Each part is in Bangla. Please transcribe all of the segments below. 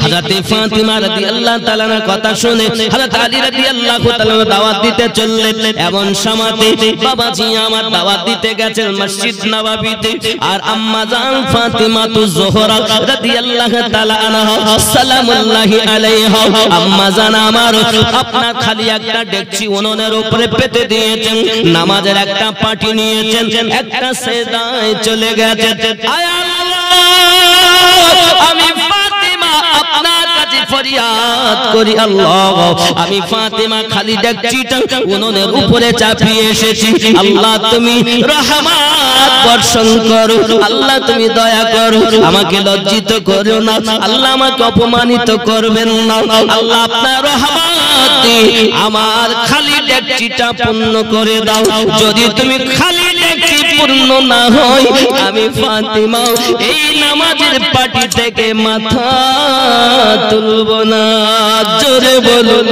হযরতে ফাতিমা রাদিয়াল্লাহু তাআলা কথা শুনে হযরত আলী রাদিয়াল্লাহু তাআলা দাওয়াত দিতে চললেন। এমন সময়তে বাবাজি আমার দাওয়াত দিতে গেছেন মসজিদ নববীতে, আর আম্মা জান ফাতিমা যোহরা রাদিয়াল্লাহু তাআলা আনহা সালামুল্লাহি আলাইহা, আম্মা জান আমার আপনার খালি একটা ডেকচি উনুনের উপরে পেতে দিয়েছেন, নামাজের একটা পাটি নিয়েছেন, একটা সেজদায় চলে গেছেন। আয় আমি ফাতিমা আপনার কাছে ফরিয়াদ করি আল্লাহ, আমি ফাতিমা খালি ডেকচিটা উনুনের উপরে চাপিয়ে এসেছি, আল্লাহ তুমি রহমত বর্ষণ করো, আল্লাহ তুমি দয়া করো, আমাকে লজ্জিত করো না, আল্লাহ আমাকে অপমানিত করবেন না, আল্লাহ আপনার রহমতে আমার খালি ডেকচিটা পূর্ণ করে দাও। যদি তুমি খালি ডেকচি পূর্ণ না হয় আমি ফাতিমা এই নামাজের পাটি থেকে মাথা তুলব না। জোরে বলুন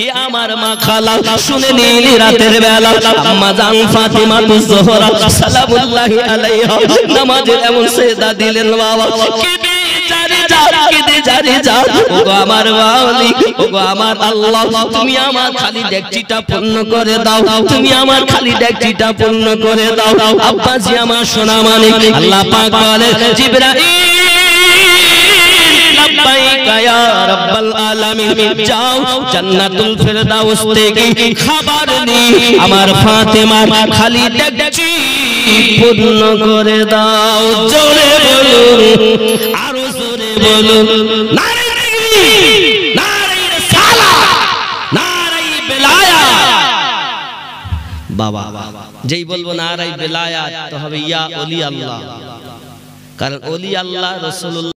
ই আমার মা খালা শুনে নিলি রাতের বেলা আম্মা জান ফাতিমা যোহরা সালামুল্লাহি আলাইহা নামাজের এমন সেজদা দিলেন। বাবা ওগো আমার ওয়ালি, ওগো আমার আল্লাহ, তুমি আমার খালি ডেকচিটা পূর্ণ করে দাও, তুমি আমার খালি ডেকচিটা পূর্ণ করে দাও। আব্বাজি আমার সোনা মানিক, আল্লাহ পাক বলে জিবরাইল লাব্বাইকা ইয়া রাব্বাল আলামিন, যাও জান্নাতুল ফেরদাউস থেকে খাবার নিয়ে আমার ফাতেমার খালি ডেকচি পূর্ণ করে দাও। জোরে বলুন, আরো জোরে বলুন, নারে তাকবীর, নারে রিসালাত, নারে বেলায়াত। বাবা যেই বলবো নারে বেলায়াত তো হবে ইয়া ওলি আল্লাহ, কারণ ওলি আল্লাহ রাসূলুল্লাহ